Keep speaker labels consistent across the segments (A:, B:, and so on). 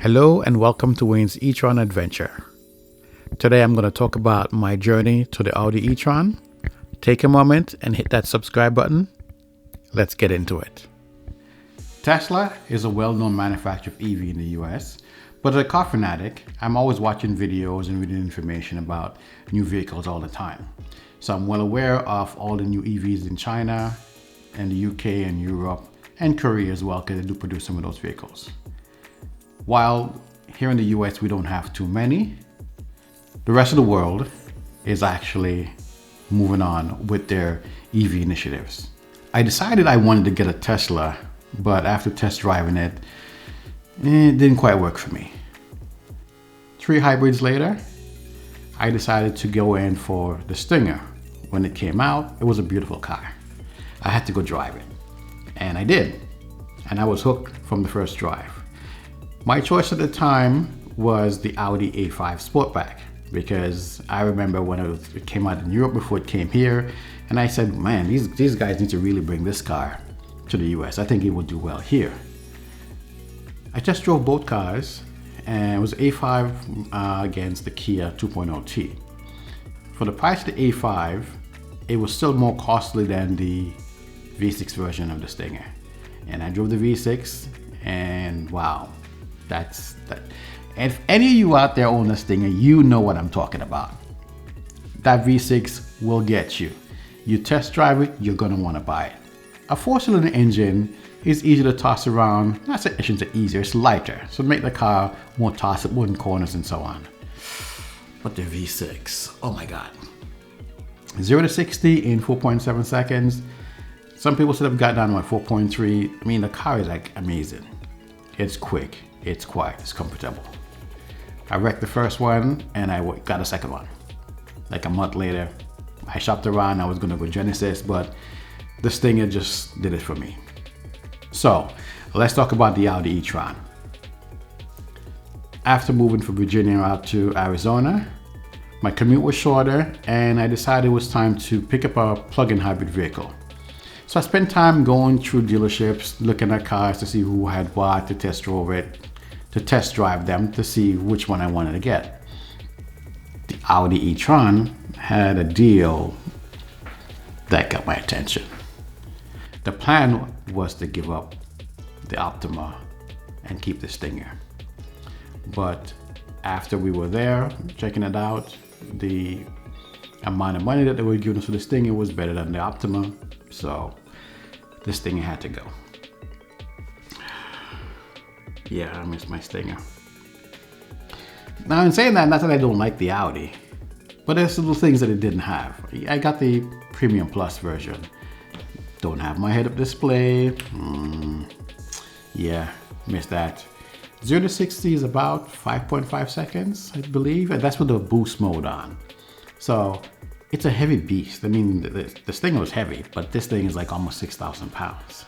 A: Hello and welcome to Wayne's E-Tron adventure. Today I'm going to talk about my journey to the Audi E-Tron. Take a moment and hit that subscribe button. Let's get into it. Tesla is a well-known manufacturer of EV in the US, but as a car fanatic, I'm always watching videos and reading information about new vehicles all the time. So I'm well aware of all the new EVs in China and the UK and Europe and Korea as well, because they do produce some of those vehicles. While here in the US we don't have too many, the rest of the world is actually moving on with their EV initiatives. I decided I wanted to get a Tesla, but after test driving it, it didn't quite work for me. 3 hybrids later, I decided to go in for the Stinger. When it came out, it was a beautiful car. I had to go drive it, and I did, and I was hooked from the first drive. My choice at the time was the Audi A5 Sportback, because I remember when it came out in Europe before it came here, and I said, man, these guys need to really bring this car to the US. I think it would do well here. I just drove both cars, and it was A5 against the Kia 2.0T. For the price of the A5, it was still more costly than the V6 version of the Stinger. And I drove the V6, and wow. That's that. If any of you out there own a Stinger, you know what I'm talking about. That V6 will get you. You test drive it, you're gonna want to buy it. A 4-cylinder engine is easy to toss around. Not that it shouldn't say easier, it's lighter, so make the car more tossable in corners and so on. But the V6, oh my God. 0 to 60 in 4.7 seconds. Some people said I've got down to like 4.3. I mean, the car is like amazing. It's quick. It's quiet, it's comfortable. I wrecked the first one and I got a second one. Like a month later, I shopped around, I was gonna go Genesis, but the Stinger just did it for me. So let's talk about the Audi E-Tron. After moving from Virginia out to Arizona, my commute was shorter and I decided it was time to pick up a plug-in hybrid vehicle. So I spent time going through dealerships, looking at cars to see who had what, to test drive them to see which one I wanted to get. The Audi E-Tron had a deal that got my attention. The plan was to give up the Optima and keep the Stinger. But after we were there, checking it out, the amount of money that they were giving us for the Stinger was better than the Optima, so the Stinger had to go. Yeah, I miss my Stinger. Now, in saying that, not that I don't like the Audi, but there's little things that it didn't have. I got the Premium Plus version. Don't have my head-up display. Yeah, missed that. 0 to 60 is about 5.5 seconds, I believe, and that's with the boost mode on. So it's a heavy beast. I mean, the Stinger was heavy, but this thing is like almost 6,000 pounds.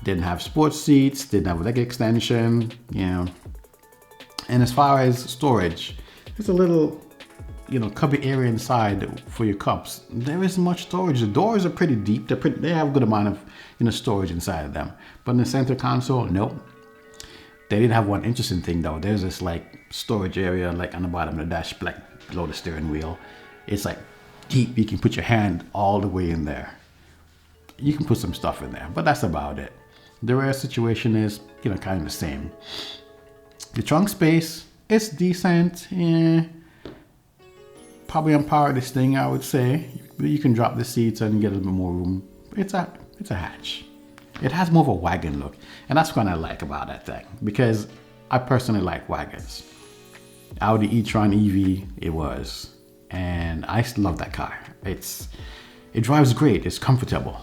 A: Didn't have sports seats, didn't have a leg extension, you know. And as far as storage, there's a little, cubby area inside for your cups. There isn't much storage. The doors are pretty deep. They have a good amount of, storage inside of them. But in the center console, nope. They did have one interesting thing though. There's this like storage area like on the bottom of the dash, like below the steering wheel. It's like deep. You can put your hand all the way in there. You can put some stuff in there, but that's about it. The rear situation is, kind of the same. The trunk space is decent. Probably on par with this thing, I would say. You can drop the seats and get a little bit more room. It's a hatch. It has more of a wagon look, and that's what I like about that thing, because I personally like wagons. Audi E-Tron EV it was, and I love that car. It drives great. It's comfortable.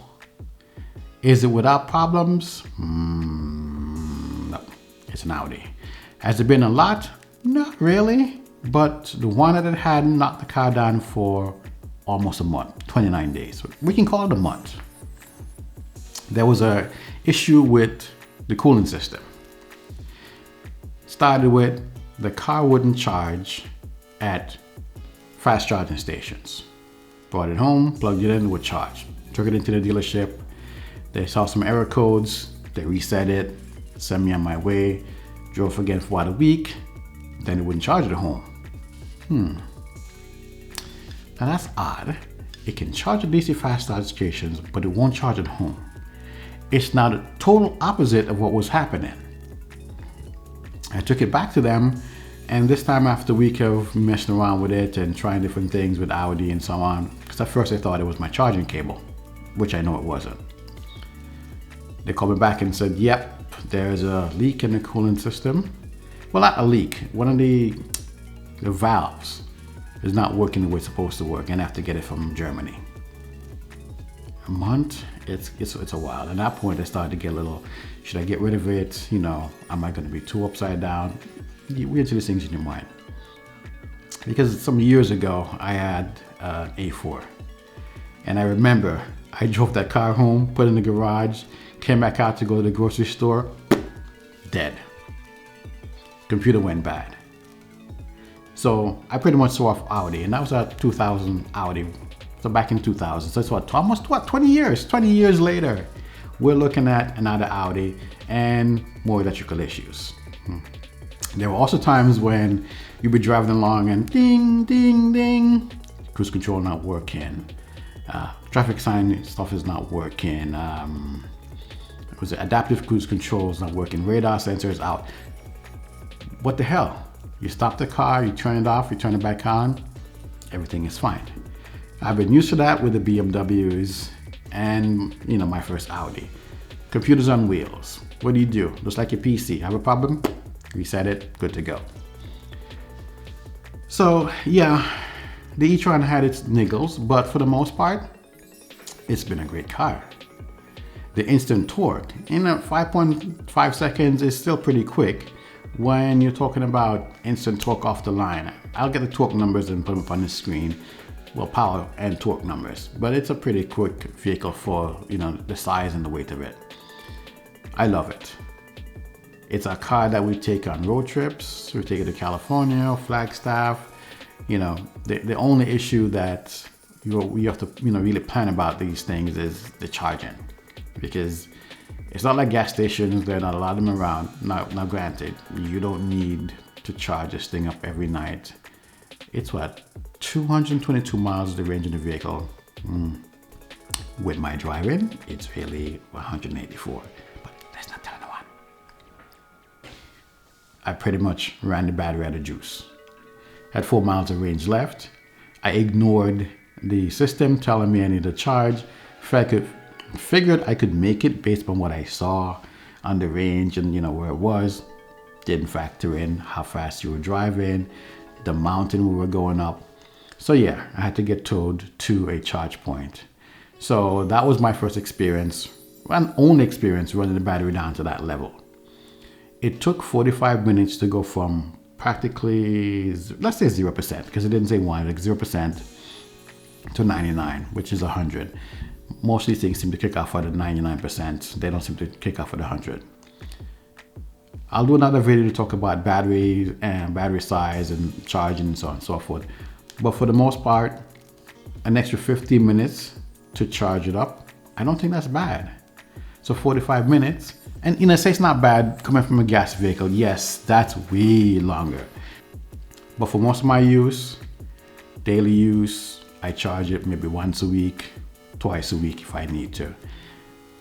A: Is it without problems? No, it's an Audi. Has it been a lot? Not really, but the one that it had knocked the car down for almost a month, 29 days. We can call it a month. There was a issue with the cooling system. Started with the car wouldn't charge at fast charging stations. Brought it home, plugged it in, it would charge. Took it into the dealership. They saw some error codes. They reset it, sent me on my way. Drove again for about a week, then it wouldn't charge at home. Now that's odd. It can charge at DC fast charge stations, but it won't charge at home. It's now the total opposite of what was happening. I took it back to them, and this time after a week of messing around with it and trying different things with Audi and so on, because at first I thought it was my charging cable, which I know it wasn't. They called me back and said, yep, there's a leak in the coolant system. Well, not a leak. One of the valves is not working the way it's supposed to work, and I have to get it from Germany. A month, it's a while. At that point, I started to get a little, should I get rid of it? You know, am I going to be too upside down? You get into these things in your mind. Because some years ago, I had an A4. And I remember I drove that car home, put it in the garage, came back out to go to the grocery store, dead. Computer went bad. So I pretty much saw off Audi, and that was a 2000 Audi. So back in 2000, so it's almost 20 years? 20 years later, we're looking at another Audi and more electrical issues. There were also times when you'd be driving along and ding, ding, ding, cruise control not working, traffic sign stuff is not working, adaptive cruise control is not working, radar sensors out. What the hell? You stop the car, you turn it off, you turn it back on, everything is fine. I've been used to that with the BMWs and, you know, my first Audi. Computers on wheels. What do? Just like your PC. Have a problem? Reset it, good to go. So yeah, the E-Tron had its niggles, but for the most part, it's been a great car. The instant torque in 5.5 seconds is still pretty quick when you're talking about instant torque off the line. I'll get the torque numbers and put them up on the screen. Well, power and torque numbers, but it's a pretty quick vehicle for, you know, the size and the weight of it. I love it. It's a car that we take on road trips. We take it to California, Flagstaff. You know, the only issue that we have to, you know, really plan about these things is the charging, because it's not like gas stations. There are not a lot of them around. Now granted, you don't need to charge this thing up every night. It's what, 222 miles is the range of the vehicle. With my driving, it's really 184, but that's not telling no one. I pretty much ran the battery out of juice. Had 4 miles of range left. I ignored the system telling me I needed to charge. Figured I could make it based on what I saw on the range and, you know, where it was. Didn't factor in how fast you were driving, the mountain we were going up. So yeah, I had to get towed to a charge point. So that was my first experience, and only experience, running the battery down to that level. It took 45 minutes to go from practically, let's say 0%, because it didn't say 1, like 0% to 99, which is 100. Most of these things seem to kick off at 99%. They don't seem to kick off at 100. I'll do another video to talk about battery and battery size and charging and so on and so forth. But for the most part, an extra 15 minutes to charge it up, I don't think that's bad. So 45 minutes, and, you know, say it's not bad coming from a gas vehicle. Yes, that's way longer. But for most of my use, daily use, I charge it maybe once a week, twice a week if I need to.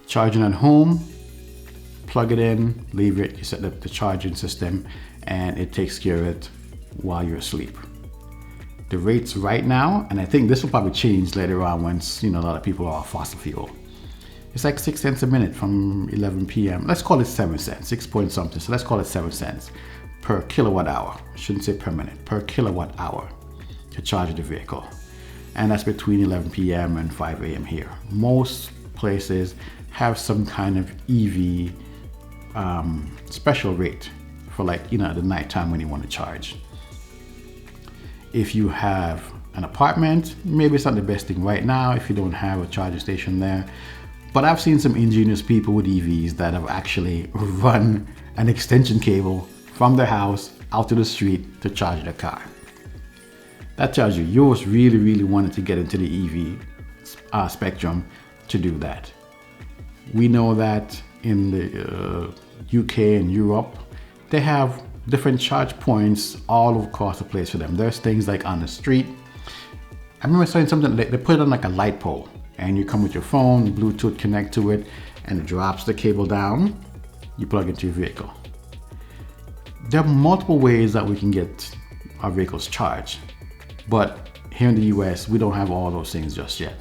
A: Charging at home, plug it in, leave it, you set up the charging system, and it takes care of it while you're asleep. The rates right now, and I think this will probably change later on once, you know, a lot of people are fossil fuel. It's like 6 cents a minute from 11 p.m. Let's call it 7 cents, 6 point something. So let's call it 7 cents per kilowatt hour. I shouldn't say per minute, per kilowatt hour to charge the vehicle. And that's between 11 p.m. and 5 a.m. here. Most places have some kind of EV special rate for, like, you know, the nighttime when you want to charge. If you have an apartment, maybe it's not the best thing right now if you don't have a charging station there. But I've seen some ingenious people with EVs that have actually run an extension cable from their house out to the street to charge their car. That tells you yours really, really wanted to get into the EV spectrum to do that. We know that in the UK and Europe, they have different charge points all across the place for them. There's things like on the street. I remember saying something, they put it on like a light pole, and you come with your phone, Bluetooth connect to it, and it drops the cable down. You plug it into your vehicle. There are multiple ways that we can get our vehicles charged, but here in the US, we don't have all those things just yet.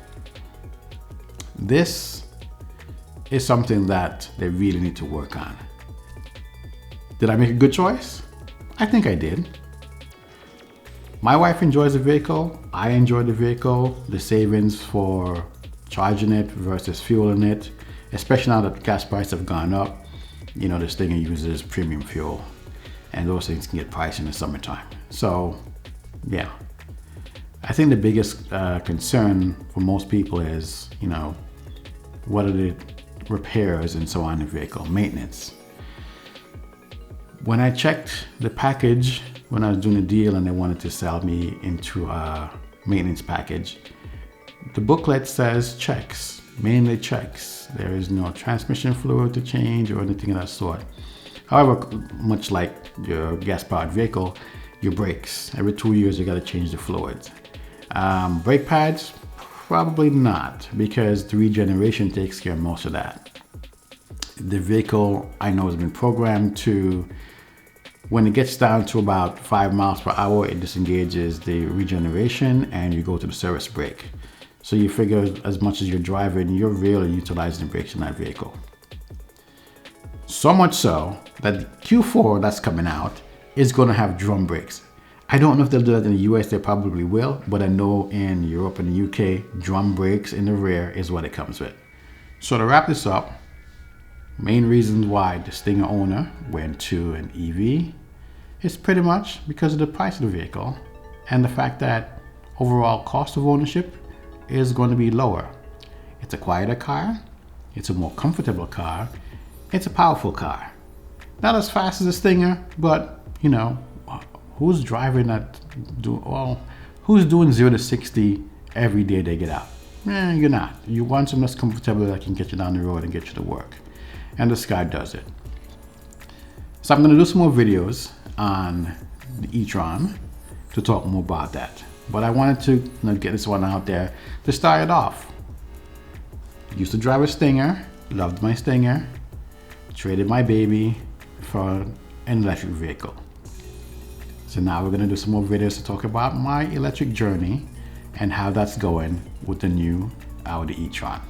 A: This is something that they really need to work on. Did I make a good choice? I think I did. My wife enjoys the vehicle. I enjoy the vehicle. The savings for charging it versus fueling it, especially now that gas prices have gone up. You know, this thing uses premium fuel, and those things can get pricey in the summertime. So, yeah. I think the biggest concern for most people is, you know, what are the repairs and so on in the vehicle, maintenance. When I checked the package, when I was doing a deal and they wanted to sell me into a maintenance package, the booklet says checks, mainly checks. There is no transmission fluid to change or anything of that sort. However, much like your gas-powered vehicle, your brakes, every 2 years you got to change the fluids. Brake pads, probably not, because the regeneration takes care of most of that. The vehicle, I know, has been programmed to, when it gets down to about 5 miles per hour, it disengages the regeneration and you go to the service brake. So you figure as much as you're driving, you're really utilizing the brakes in that vehicle. So much so that the Q4 that's coming out is going to have drum brakes. I don't know if they'll do that in the US, they probably will, but I know in Europe and the UK, drum brakes in the rear is what it comes with. So to wrap this up, main reasons why the Stinger owner went to an EV is pretty much because of the price of the vehicle and the fact that overall cost of ownership is going to be lower. It's a quieter car, it's a more comfortable car, it's a powerful car. Not as fast as a Stinger, but you know, who's driving that, who's doing 0 to 60 every day they get out? You're not. You want something that's comfortable that can get you down the road and get you to work. And this guy does it. So I'm going to do some more videos on the E-Tron to talk more about that. But I wanted to get this one out there to start it off. Used to drive a Stinger, loved my Stinger, traded my baby for an electric vehicle. So now we're going to do some more videos to talk about my electric journey and how that's going with the new Audi E-Tron.